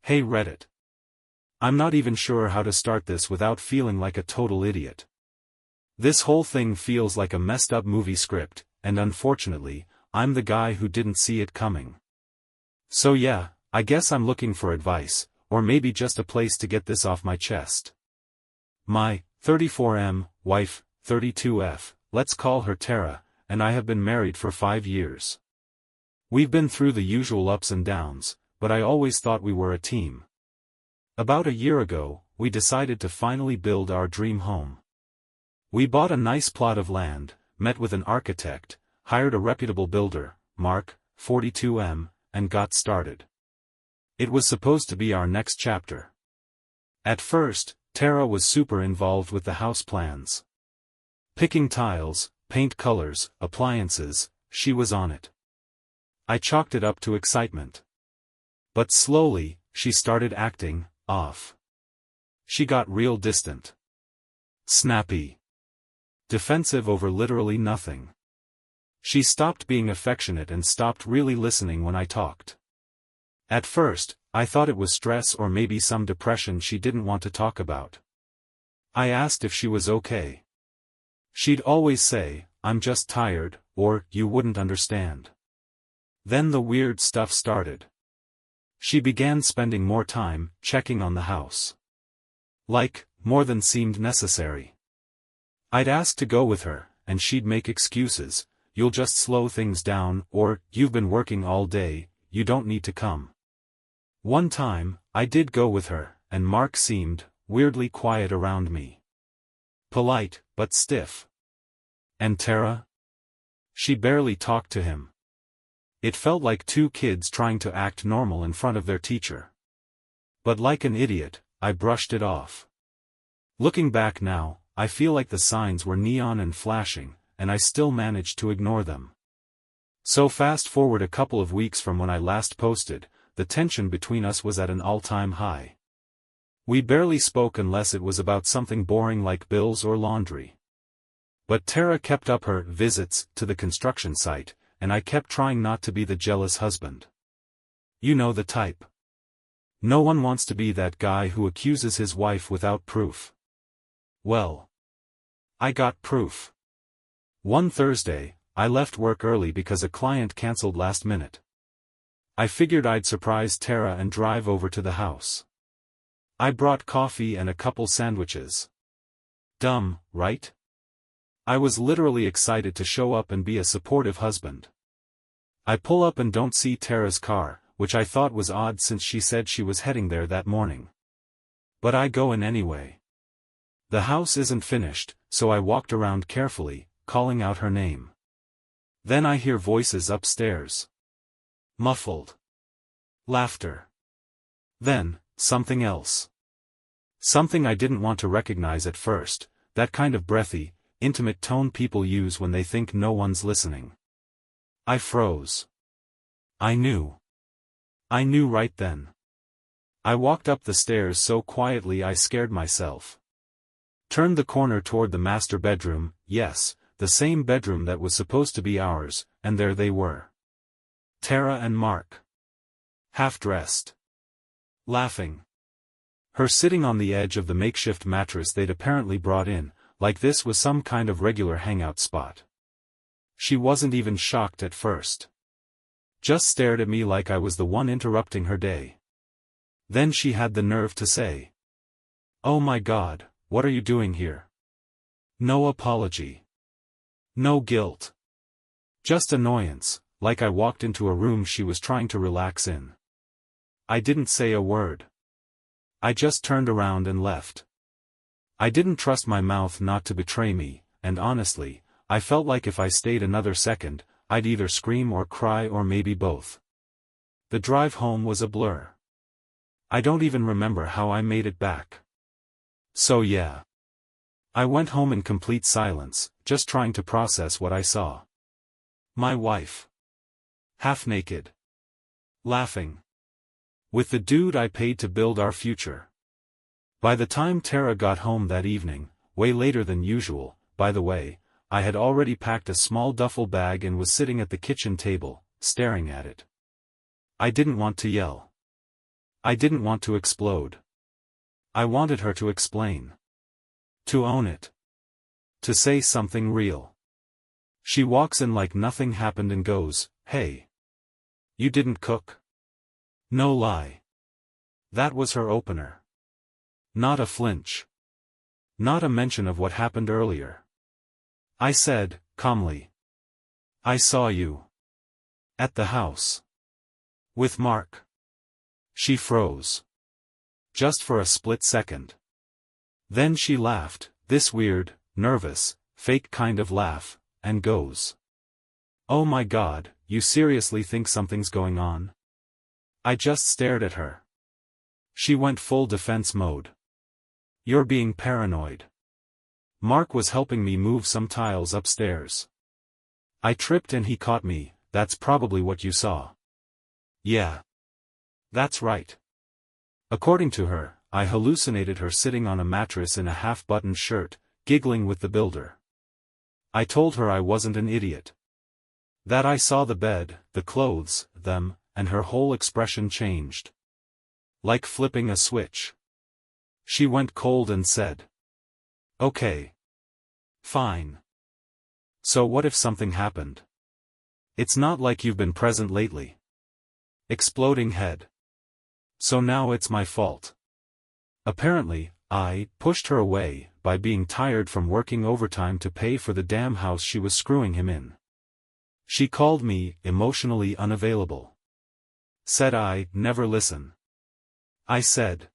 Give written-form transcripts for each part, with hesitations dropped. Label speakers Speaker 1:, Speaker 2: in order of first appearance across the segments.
Speaker 1: Hey Reddit. I'm not even sure how to start this without feeling like a total idiot. This whole thing feels like a messed up movie script, and unfortunately, I'm the guy who didn't see it coming. So yeah, I guess I'm looking for advice, or maybe just a place to get this off my chest. My 34M wife, 32F, let's call her Tara, and I have been married for 5 years. We've been through the usual ups and downs, but I always thought we were a team. About a year ago, we decided to finally build our dream home. We bought a nice plot of land, met with an architect, hired a reputable builder, Mark, 42M, and got started. It was supposed to be our next chapter. At first, Tara was super involved with the house plans. Picking tiles, paint colors, appliances, she was on it. I chalked it up to excitement. But slowly, she started acting off. She got real distant. Snappy. Defensive over literally nothing. She stopped being affectionate and stopped really listening when I talked. At first, I thought it was stress or maybe some depression she didn't want to talk about. I asked if she was okay. She'd always say, "I'm just tired," or "you wouldn't understand." Then the weird stuff started. She began spending more time checking on the house. Like, more than seemed necessary. I'd ask to go with her, and she'd make excuses, "You'll just slow things down," or "You've been working all day, you don't need to come." One time, I did go with her, and Mark seemed weirdly quiet around me. Polite, but stiff. And Tara? She barely talked to him. It felt like two kids trying to act normal in front of their teacher. But like an idiot, I brushed it off. Looking back now, I feel like the signs were neon and flashing, and I still managed to ignore them. So fast forward a couple of weeks from when I last posted, the tension between us was at an all-time high. We barely spoke unless it was about something boring like bills or laundry. But Tara kept up her visits to the construction site, and I kept trying not to be the jealous husband. You know the type. No one wants to be that guy who accuses his wife without proof. Well, I got proof. One Thursday, I left work early because a client canceled last minute. I figured I'd surprise Tara and drive over to the house. I brought coffee and a couple sandwiches. Dumb, right? I was literally excited to show up and be a supportive husband. I pull up and don't see Tara's car, which I thought was odd since she said she was heading there that morning. But I go in anyway. The house isn't finished, so I walked around carefully, calling out her name. Then I hear voices upstairs. Muffled. Laughter. Then, something else. Something I didn't want to recognize at first, that kind of breathy, intimate tone people use when they think no one's listening. I froze. I knew. I knew right then. I walked up the stairs so quietly I scared myself. Turned the corner toward the master bedroom, yes, the same bedroom that was supposed to be ours, and there they were. Tara and Mark. Half-dressed. Laughing. Her sitting on the edge of the makeshift mattress they'd apparently brought in, like this was some kind of regular hangout spot. She wasn't even shocked at first. Just stared at me like I was the one interrupting her day. Then she had the nerve to say, "Oh my God, what are you doing here?" No apology. No guilt. Just annoyance, like I walked into a room she was trying to relax in. I didn't say a word. I just turned around and left. I didn't trust my mouth not to betray me, and honestly, I felt like if I stayed another second, I'd either scream or cry or maybe both. The drive home was a blur. I don't even remember how I made it back. So yeah. I went home in complete silence, just trying to process what I saw. My wife. Half naked. Laughing. With the dude I paid to build our future. By the time Tara got home that evening, way later than usual, by the way, I had already packed a small duffel bag and was sitting at the kitchen table, staring at it. I didn't want to yell. I didn't want to explode. I wanted her to explain. To own it. To say something real. She walks in like nothing happened and goes, "Hey. You didn't cook?" No lie. That was her opener. Not a flinch. Not a mention of what happened earlier. I said, calmly. "I saw you. At the house. With Mark." She froze. Just for a split second. Then she laughed, this weird, nervous, fake kind of laugh, and goes. "Oh my God, you seriously think something's going on?" I just stared at her. She went full defense mode. "You're being paranoid. Mark was helping me move some tiles upstairs. I tripped and he caught me. That's probably what you saw." "Yeah. That's right." According to her, I hallucinated her sitting on a mattress in a half-buttoned shirt, giggling with the builder. I told her I wasn't an idiot. That I saw the bed, the clothes, them, and her whole expression changed. Like flipping a switch. She went cold and said, "Okay. Fine. So what if something happened? It's not like you've been present lately." Exploding head. "So now it's my fault." Apparently, I pushed her away by being tired from working overtime to pay for the damn house she was screwing him in. She called me emotionally unavailable. Said I never listen. I said,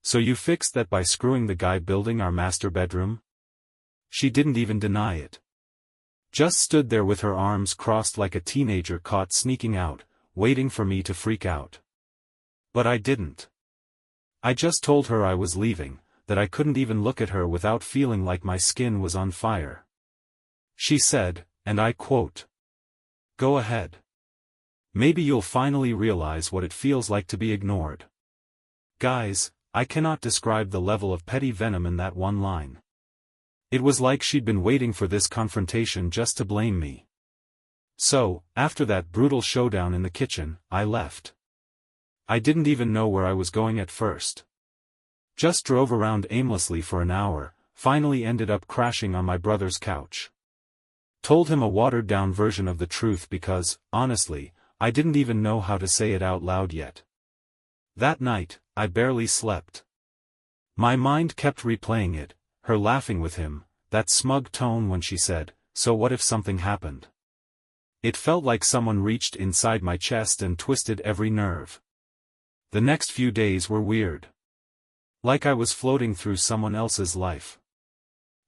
Speaker 1: "So you fixed that by screwing the guy building our master bedroom?" She didn't even deny it. Just stood there with her arms crossed like a teenager caught sneaking out, waiting for me to freak out. But I didn't. I just told her I was leaving, that I couldn't even look at her without feeling like my skin was on fire. She said, and I quote, "Go ahead. Maybe you'll finally realize what it feels like to be ignored." Guys, I cannot describe the level of petty venom in that one line. It was like she'd been waiting for this confrontation just to blame me. So, after that brutal showdown in the kitchen, I left. I didn't even know where I was going at first. Just drove around aimlessly for an hour, finally ended up crashing on my brother's couch. Told him a watered-down version of the truth because, honestly, I didn't even know how to say it out loud yet. That night, I barely slept. My mind kept replaying it, her laughing with him, that smug tone when she said, "So what if something happened?" It felt like someone reached inside my chest and twisted every nerve. The next few days were weird. Like I was floating through someone else's life.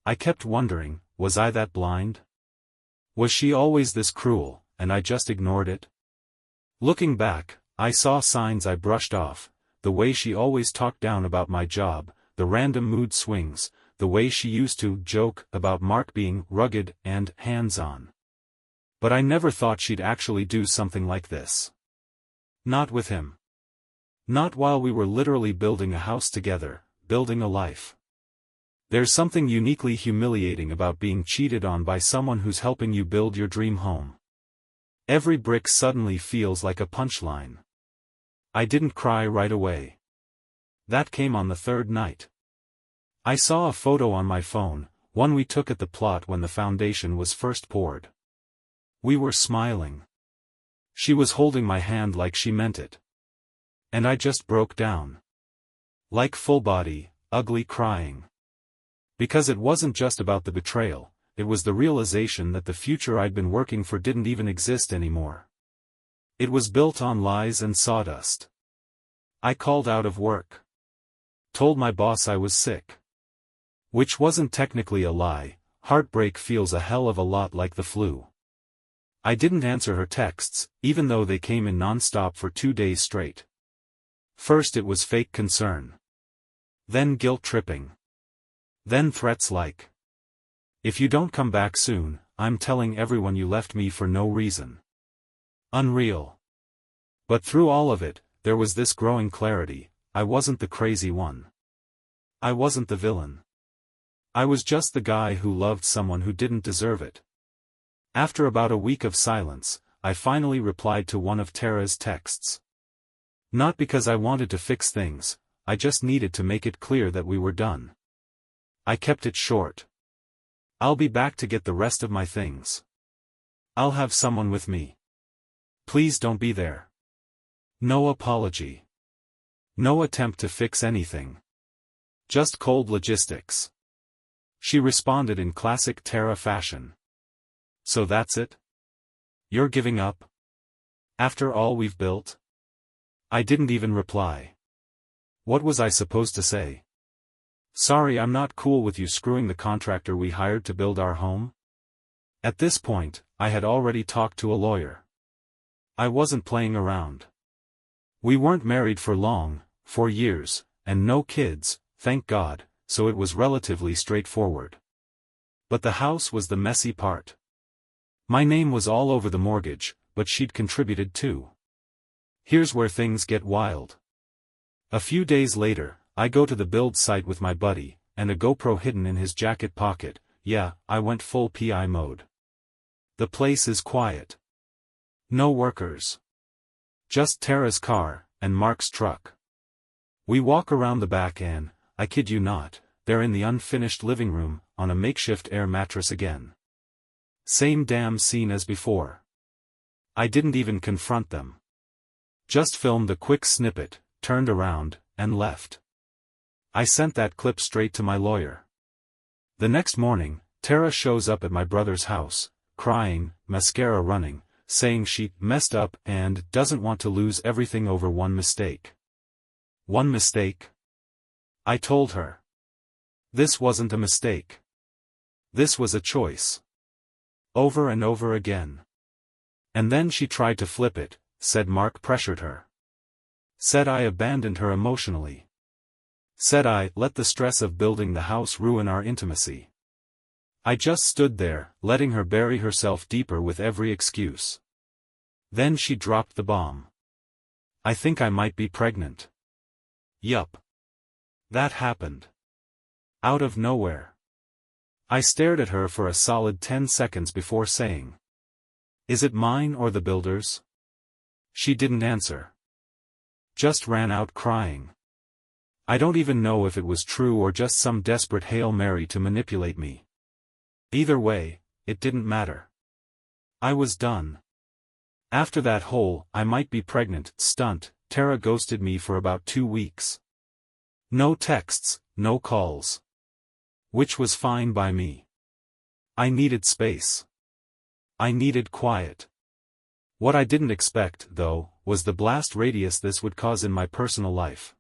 Speaker 1: I kept wondering, was I that blind? Was she always this cruel, and I just ignored it? Looking back, I saw signs I brushed off, the way she always talked down about my job, the random mood swings, the way she used to joke about Mark being rugged and hands-on. But I never thought she'd actually do something like this. Not with him. Not while we were literally building a house together, building a life. There's something uniquely humiliating about being cheated on by someone who's helping you build your dream home. Every brick suddenly feels like a punchline. I didn't cry right away. That came on the third night. I saw a photo on my phone, one we took at the plot when the foundation was first poured. We were smiling. She was holding my hand like she meant it. And I just broke down. Like full body, ugly crying. Because it wasn't just about the betrayal, it was the realization that the future I'd been working for didn't even exist anymore. It was built on lies and sawdust. I called out of work. Told my boss I was sick. Which wasn't technically a lie. Heartbreak feels a hell of a lot like the flu. I didn't answer her texts, even though they came in non-stop for 2 days straight. First it was fake concern. Then guilt-tripping. Then threats like, "If you don't come back soon, I'm telling everyone you left me for no reason." Unreal. But through all of it, there was this growing clarity: I wasn't the crazy one. I wasn't the villain. I was just the guy who loved someone who didn't deserve it. After about a week of silence, I finally replied to one of Tara's texts. Not because I wanted to fix things, I just needed to make it clear that we were done. I kept it short. I'll be back to get the rest of my things. I'll have someone with me. Please don't be there. No apology. No attempt to fix anything. Just cold logistics. She responded in classic Tara fashion. So that's it? You're giving up? After all we've built? I didn't even reply. What was I supposed to say? Sorry, I'm not cool with you screwing the contractor we hired to build our home? At this point, I had already talked to a lawyer. I wasn't playing around. We weren't married for long, 4 years, and no kids, thank God, so it was relatively straightforward. But the house was the messy part. My name was all over the mortgage, but she'd contributed too. Here's where things get wild. A few days later, I go to the build site with my buddy, and a GoPro hidden in his jacket pocket. Yeah, I went full PI mode. The place is quiet. No workers. Just Tara's car, and Mark's truck. We walk around the back and, I kid you not, they're in the unfinished living room, on a makeshift air mattress again. Same damn scene as before. I didn't even confront them. Just filmed a quick snippet, turned around, and left. I sent that clip straight to my lawyer. The next morning, Tara shows up at my brother's house, crying, mascara running, saying she messed up and doesn't want to lose everything over one mistake. One mistake? I told her. This wasn't a mistake. This was a choice. Over and over again. And then she tried to flip it, said Mark pressured her. Said I abandoned her emotionally. Said I let the stress of building the house ruin our intimacy. I just stood there, letting her bury herself deeper with every excuse. Then she dropped the bomb. I think I might be pregnant. Yup. That happened. Out of nowhere. I stared at her for a solid 10 seconds before saying, "Is it mine or the builder's?" She didn't answer. Just ran out crying. I don't even know if it was true or just some desperate Hail Mary to manipulate me. Either way, it didn't matter. I was done. After that whole "I might be pregnant" stunt, Tara ghosted me for about 2 weeks. No texts, no calls. Which was fine by me. I needed space. I needed quiet. What I didn't expect, though, was the blast radius this would cause in my personal life.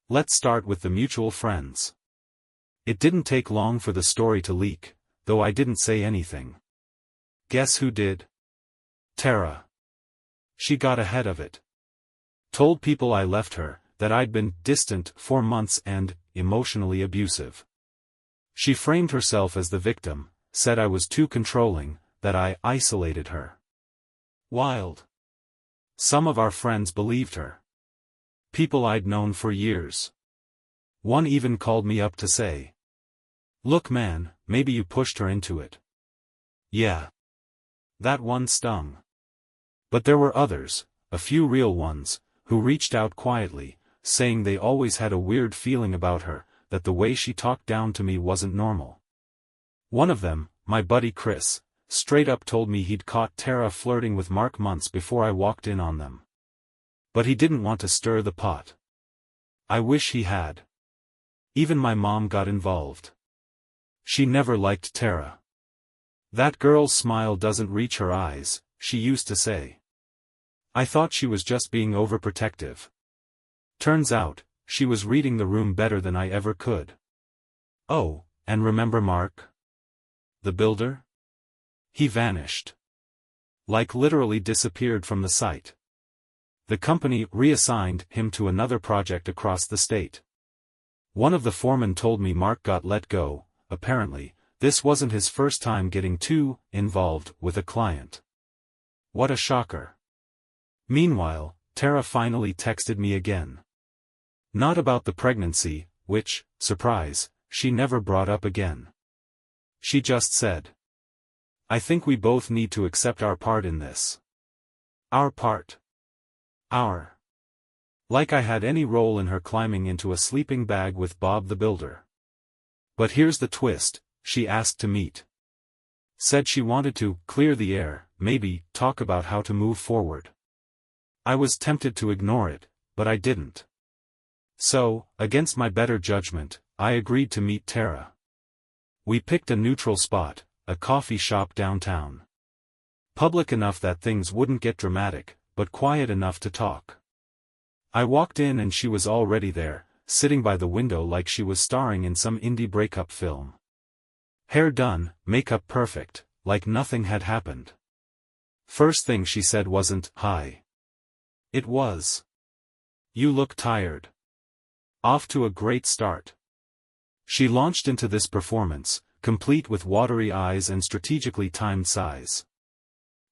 Speaker 1: Let's start with the mutual friends. It didn't take long for the story to leak, though I didn't say anything. Guess who did? Tara. She got ahead of it. Told people I left her, that I'd been distant 4 months and emotionally abusive. She framed herself as the victim, said I was too controlling, that I isolated her. Wild. Some of our friends believed her. People I'd known for years. One even called me up to say, "Look man, maybe you pushed her into it." Yeah. That one stung. But there were others, a few real ones, who reached out quietly, saying they always had a weird feeling about her, that the way she talked down to me wasn't normal. One of them, my buddy Chris, straight up told me he'd caught Tara flirting with Mark months before I walked in on them. But he didn't want to stir the pot. I wish he had. Even my mom got involved. She never liked Tara. That girl's smile doesn't reach her eyes, she used to say. I thought she was just being overprotective. Turns out, she was reading the room better than I ever could. Oh, and remember Mark? The builder? He vanished. Like literally disappeared from the site. The company reassigned him to another project across the state. One of the foremen told me Mark got let go. Apparently, this wasn't his first time getting too involved with a client. What a shocker. Meanwhile, Tara finally texted me again. Not about the pregnancy, which, surprise, she never brought up again. She just said, "I think we both need to accept our part in this." Our part. Our. Like I had any role in her climbing into a sleeping bag with Bob the Builder. But here's the twist, she asked to meet. Said she wanted to clear the air, maybe talk about how to move forward. I was tempted to ignore it, but I didn't. So, against my better judgment, I agreed to meet Tara. We picked a neutral spot, a coffee shop downtown. Public enough that things wouldn't get dramatic, but quiet enough to talk. I walked in and she was already there, sitting by the window like she was starring in some indie breakup film. Hair done, makeup perfect, like nothing had happened. First thing she said wasn't, "Hi." It was, "You look tired." Off to a great start. She launched into this performance, complete with watery eyes and strategically timed sighs.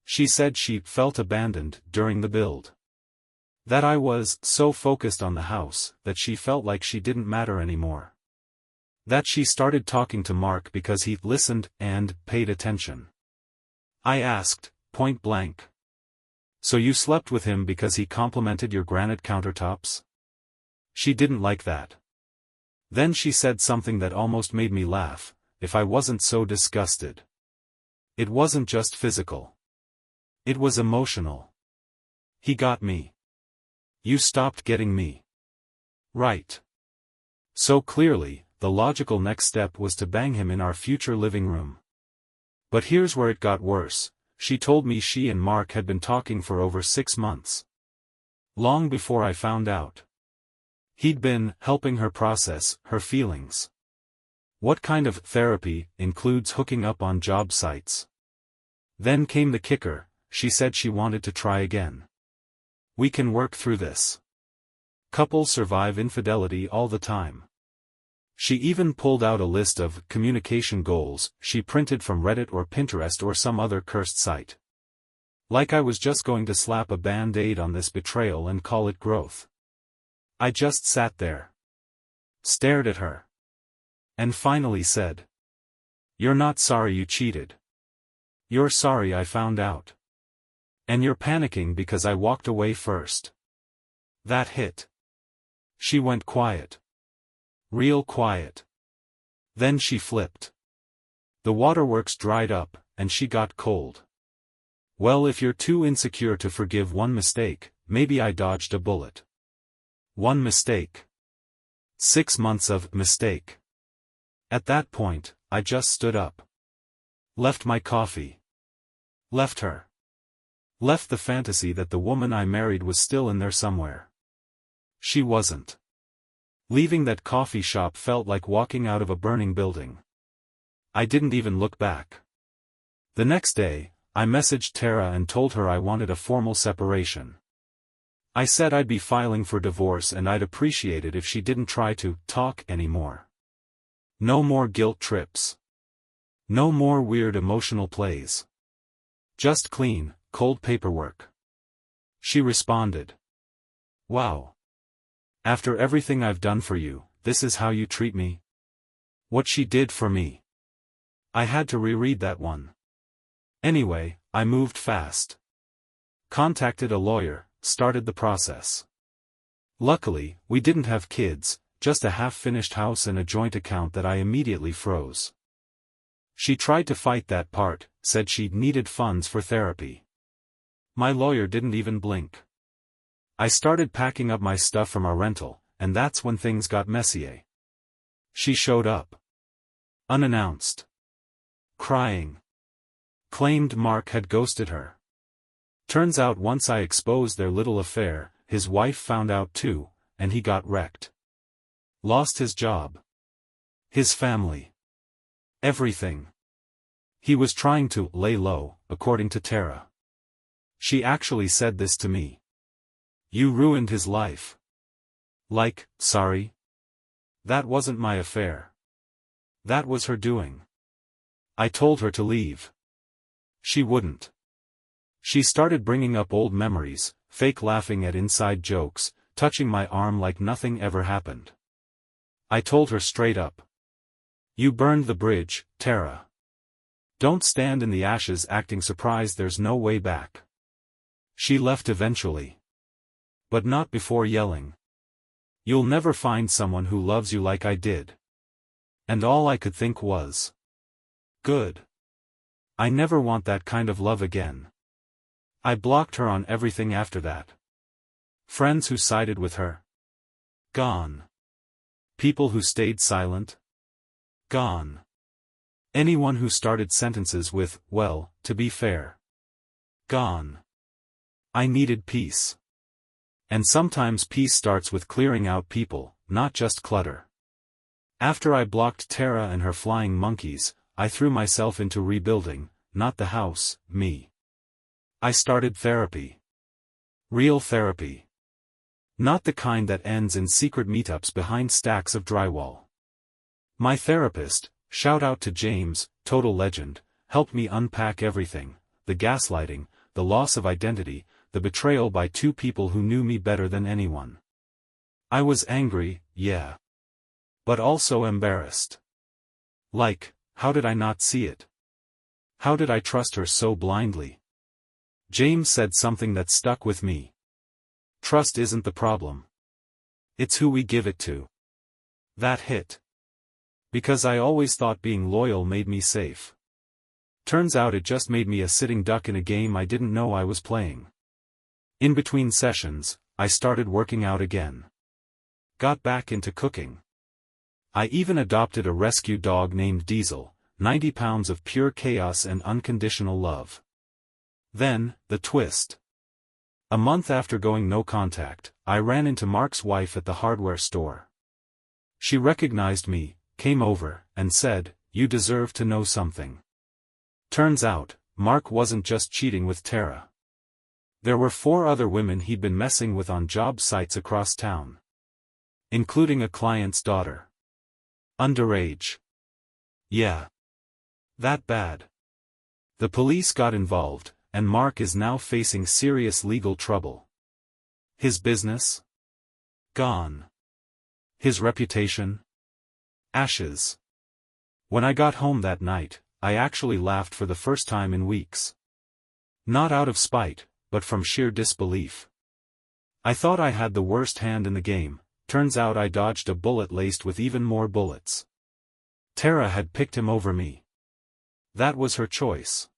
Speaker 1: She said she felt abandoned during the build. That I was so focused on the house that she felt like she didn't matter anymore. That she started talking to Mark because he listened and paid attention. I asked, point blank. "So you slept with him because he complimented your granite countertops?" She didn't like that. Then she said something that almost made me laugh, if I wasn't so disgusted. It wasn't just physical. It was emotional. "He got me. You stopped getting me." Right. So clearly, the logical next step was to bang him in our future living room. But here's where it got worse. She told me she and Mark had been talking for over 6 months. Long before I found out. He'd been helping her process her feelings. What kind of therapy includes hooking up on job sites? Then came the kicker, she said she wanted to try again. "We can work through this. Couples survive infidelity all the time." She even pulled out a list of communication goals she printed from Reddit or Pinterest or some other cursed site. Like I was just going to slap a band-aid on this betrayal and call it growth. I just sat there. Stared at her. And finally said, "You're not sorry you cheated. You're sorry I found out. And you're panicking because I walked away first." That hit. She went quiet. Real quiet. Then she flipped. The waterworks dried up, and she got cold. "Well, if you're too insecure to forgive one mistake, maybe I dodged a bullet." One mistake. 6 months of mistake. At that point, I just stood up. Left my coffee. Left her. Left the fantasy that the woman I married was still in there somewhere. She wasn't. Leaving that coffee shop felt like walking out of a burning building. I didn't even look back. The next day, I messaged Tara and told her I wanted a formal separation. I said I'd be filing for divorce and I'd appreciate it if she didn't try to talk anymore. No more guilt trips. No more weird emotional plays. Just clean, cold paperwork. She responded, "Wow. After everything I've done for you, this is how you treat me?" What she did for me. I had to reread that one. Anyway, I moved fast. Contacted a lawyer, started the process. Luckily, we didn't have kids, just a half-finished house and a joint account that I immediately froze. She tried to fight that part, said she needed funds for therapy. My lawyer didn't even blink. I started packing up my stuff from our rental, and that's when things got messy. She showed up. Unannounced. Crying. Claimed Mark had ghosted her. Turns out once I exposed their little affair, his wife found out too, and he got wrecked. Lost his job. His family. Everything. He was trying to lay low, according to Tara. She actually said this to me. "You ruined his life." Like, sorry? That wasn't my affair. That was her doing. I told her to leave. She wouldn't. She started bringing up old memories, fake laughing at inside jokes, touching my arm like nothing ever happened. I told her straight up. "You burned the bridge, Tara. Don't stand in the ashes acting surprised there's no way back." She left eventually. But not before yelling. You'll never find someone who loves you like I did. And all I could think was, good. I never want that kind of love again. I blocked her on everything after that. Friends who sided with her. Gone. People who stayed silent. Gone. Anyone who started sentences with, well, to be fair. Gone. I needed peace. And sometimes peace starts with clearing out people, not just clutter. After I blocked Tara and her flying monkeys, I threw myself into rebuilding, not the house, me. I started therapy. Real therapy. Not the kind that ends in secret meetups behind stacks of drywall. My therapist, shout out to James, total legend, helped me unpack everything, the gaslighting, the loss of identity, the betrayal by two people who knew me better than anyone. I was angry, yeah. But also embarrassed. Like, how did I not see it? How did I trust her so blindly? James said something that stuck with me. Trust isn't the problem. It's who we give it to. That hit. Because I always thought being loyal made me safe. Turns out it just made me a sitting duck in a game I didn't know I was playing. In between sessions, I started working out again. Got back into cooking. I even adopted a rescue dog named Diesel, 90 pounds of pure chaos and unconditional love. Then, the twist. A month after going no contact, I ran into Mark's wife at the hardware store. She recognized me, came over, and said, "You deserve to know something." Turns out, Mark wasn't just cheating with Tara. There were 4 other women he'd been messing with on job sites across town. Including a client's daughter. Underage. Yeah. That bad. The police got involved, and Mark is now facing serious legal trouble. His business? Gone. His reputation? Ashes. When I got home that night, I actually laughed for the first time in weeks. Not out of spite, but from sheer disbelief. I thought I had the worst hand in the game, turns out I dodged a bullet laced with even more bullets. Tara had picked him over me. That was her choice.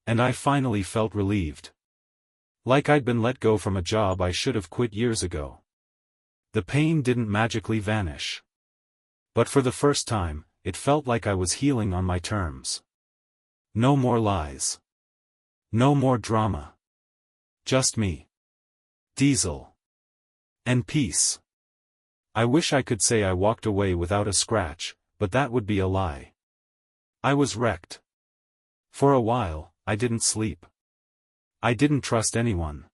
Speaker 1: And I finally felt relieved. Like I'd been let go from a job I should have quit years ago. The pain didn't magically vanish. But for the first time, it felt like I was healing on my terms. No more lies. No more drama. Just me. Diesel. And peace. I wish I could say I walked away without a scratch, but that would be a lie. I was wrecked. For a while, I didn't sleep. I didn't trust anyone.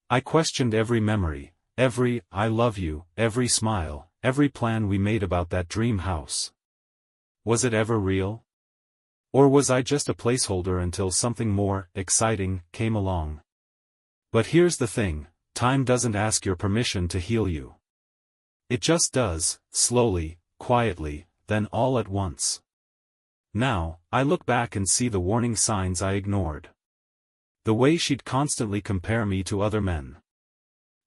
Speaker 1: I questioned every memory, every "I love you," every smile, every plan we made about that dream house. Was it ever real? Or was I just a placeholder until something more exciting came along? But here's the thing, time doesn't ask your permission to heal you. It just does, slowly, quietly, then all at once. Now, I look back and see the warning signs I ignored. The way she'd constantly compare me to other men.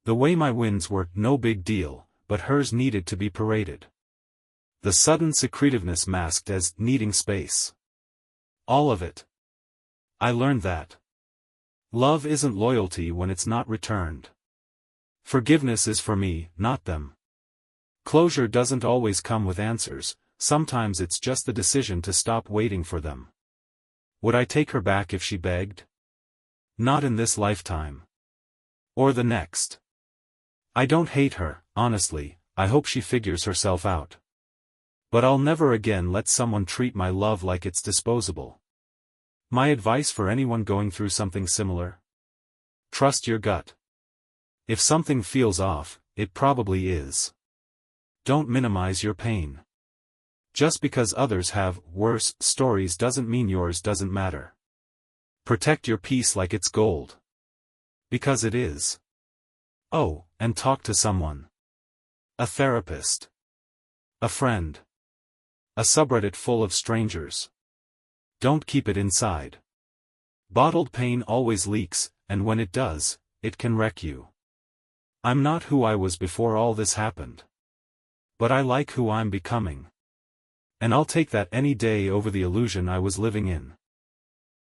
Speaker 1: The way my wins were no big deal, but hers needed to be paraded. The sudden secretiveness masked as needing space. All of it. I learned that. Love isn't loyalty when it's not returned. Forgiveness is for me, not them. Closure doesn't always come with answers, sometimes it's just the decision to stop waiting for them. Would I take her back if she begged? Not in this lifetime. Or the next. I don't hate her, honestly, I hope she figures herself out. But I'll never again let someone treat my love like it's disposable. My advice for anyone going through something similar? Trust your gut. If something feels off, it probably is. Don't minimize your pain. Just because others have worse stories doesn't mean yours doesn't matter. Protect your peace like it's gold. Because it is. Oh, and talk to someone. A therapist. A friend. A subreddit full of strangers. Don't keep it inside. Bottled pain always leaks, and when it does, it can wreck you. I'm not who I was before all this happened. But I like who I'm becoming. And I'll take that any day over the illusion I was living in.